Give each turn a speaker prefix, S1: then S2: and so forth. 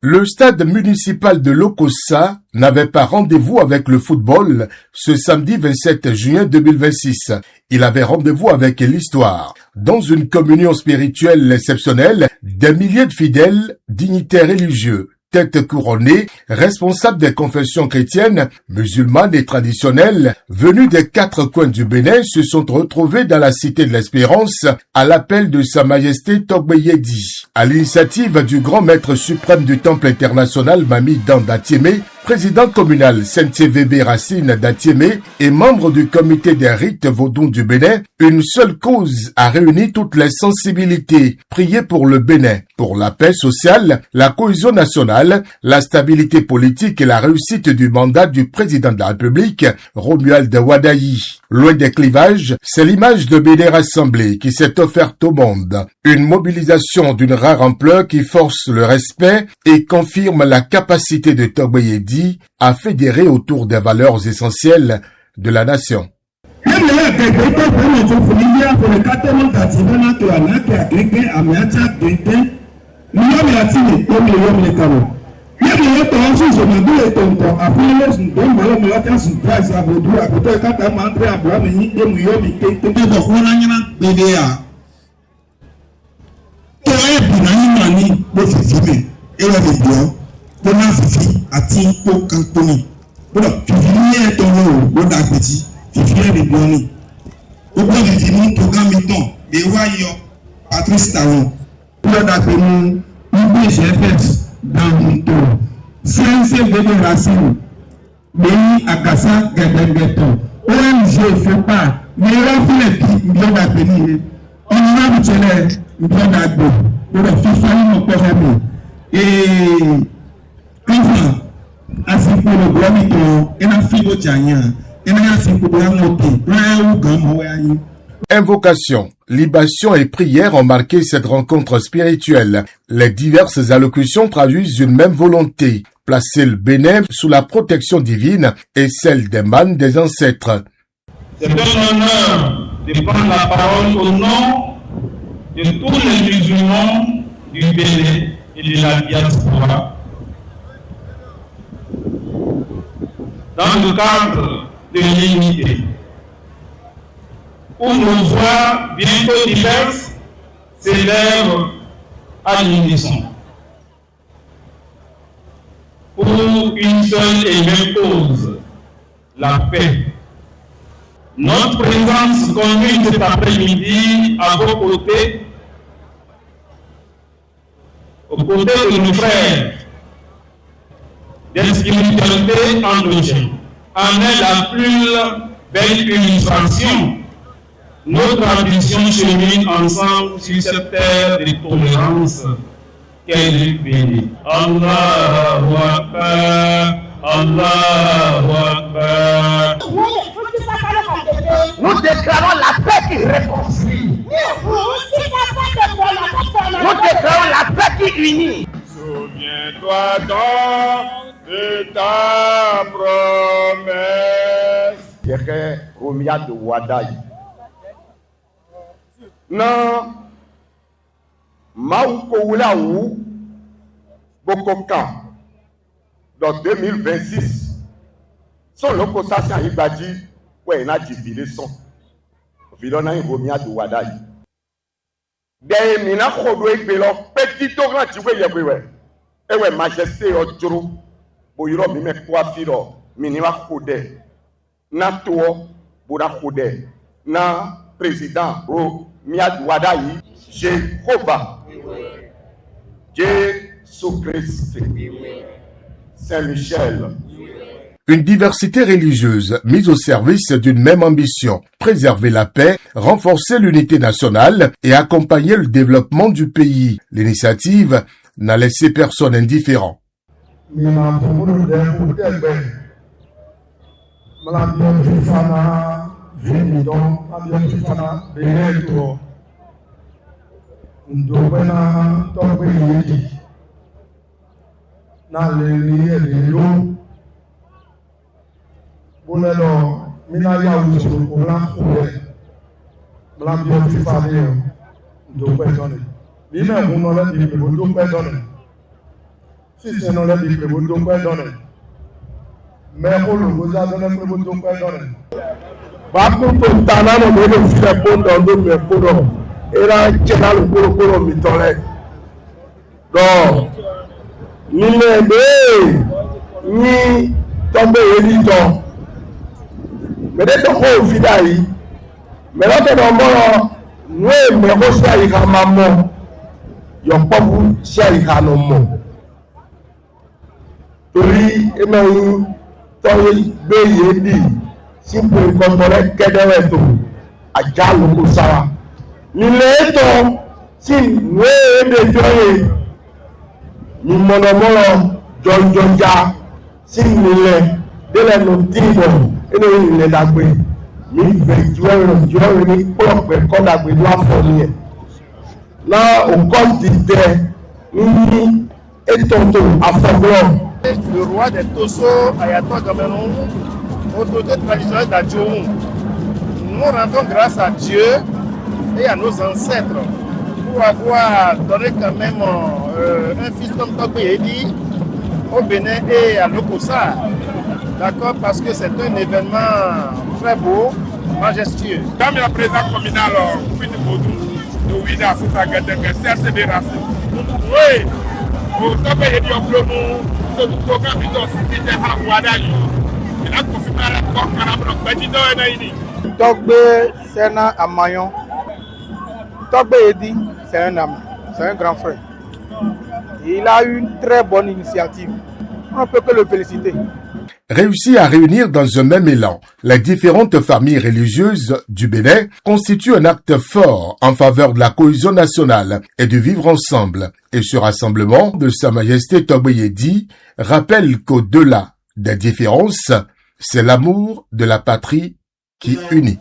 S1: Le stade municipal de Lokossa n'avait pas rendez-vous avec le football ce samedi 27 juin 2026. Il avait rendez-vous avec l'histoire. Dans une communion spirituelle exceptionnelle, des milliers de fidèles, dignitaires religieux, têtes couronnées, responsables des confessions chrétiennes, musulmanes et traditionnelles, venus des quatre coins du Bénin, se sont retrouvés dans la Cité de l'Espérance à l'appel de Sa Majesté Togbe Yedi. À l'initiative du grand maître suprême du Temple international Mami Dan Datiémé, président communal Saint-Vébé Racine Datiémé et membre du comité des rites vaudous du Bénin, une seule cause a réuni toutes les sensibilités, prier pour le Bénin, pour la paix sociale, la cohésion nationale, la stabilité politique et la réussite du mandat du président de la République, Romuald Wadayi. Loin des clivages, c'est l'image de Bénin rassemblé qui s'est offerte au monde. Une mobilisation d'une rare ampleur qui force le respect et confirme la capacité de Togbe Yedi à fédérer autour des valeurs essentielles de la nation.
S2: Patrice Talon, CNCVB Racine, Béni Akassa Gedengeton, ONG FEPA, Meilleur Philippe, million d'appelés, Honorable Tchélé, million d'agbo, pour le FIFA, mon père, et enfin, ainsi pour le Bromito, et la Fibo Tchania, et la Fibo Bramoté, Braou Gamoyani.
S1: Invocation, libation et prière ont marqué cette rencontre spirituelle. Les diverses allocutions traduisent une même volonté, placer le Bénin sous la protection divine et celle des mânes des ancêtres.
S3: C'est un honneur de prendre la parole au nom de tous les musulmans du Bénin et de la diaspora dans le cadre de l'unité, où nos voix bientôt diverses s'élèvent à l'unisson pour une seule et même cause, la paix. Notre présence commune cet après-midi à vos côtés, aux côtés de nos frères des spiritualités endogènes, en est la plus belle illustration. Notre ambition chemine ensemble sur cette terre de tolérance qu'est le Bénin. Allahu Akbar, Allahu Akbar.
S4: Nous déclarons la paix qui réconcilie. Nous déclarons la paix qui unit.
S3: Souviens-toi donc de ta promesse.
S5: Yeke Romuald Wadayi. Non, Maoukoulaou Bokoka dans 2026. Son Lokossa Ibadi, ouais, il a divisé son. Vilona Romuald Wadayi. Des mina Khodo Ekbelo, petit grand Tiwe Yabwe. Et ouais, majesté Odjuru, Boyro Mime Kwafiro, Minima Khode, Nato, Bouna Khode, Na président Romuald Wadayi, Jéhovah, Jésus-Christ, Saint-Michel.
S1: Une diversité religieuse mise au service d'une même ambition, préserver la paix, renforcer l'unité nationale et accompagner le développement du pays. L'initiative n'a laissé personne indifférent.
S5: Si c'est non les livres, vous donc pas donner. Mais pour le vous avez vous donc pas donner. Bakuto tana no me le file pondo ndo me podo. Era chena le poro mi tole. Donc ni le be ni tombe elito. Mais de ko vidai. Mais là de mo no me ko sa yi ka mamo. Yo pobu sa yi ka no mo. Tori e me to be ye di. Simple incorporate kedere to ajalo ko sawa ni leto si we de joye ni monomono jonjonja si ni le de le no tibo ene ni le dagbe ni ve joye ni prope ko dagbe do afoni na o quantité ni etonto afoglo
S6: le roi des Tosso Ayato Cameroun, autorité traditionnelle d'Adjoum. Nous rendons grâce à Dieu et à nos ancêtres pour avoir donné quand même un fils comme Tokbeyedi au Bénin et à Lokossa. D'accord, parce que c'est un événement très beau, majestueux.
S7: Comme le président communal, nous Ouida, c'est ça, CRCB Racine. Oui, au Tokbeyedi, au Blomo, au programme de l'Occidité à Ouadali.
S6: Togbe Sena Amayon. Togbe Edi, c'est un ami, c'est un grand frère. Il a eu une très bonne initiative. On ne peut que le féliciter.
S1: Réussi à réunir dans un même élan les différentes familles religieuses du Bénin constitue un acte fort en faveur de la cohésion nationale et du vivre ensemble. Et ce rassemblement de Sa Majesté Togbe rappelle qu'au-delà des différences, c'est l'amour de la patrie qui unit.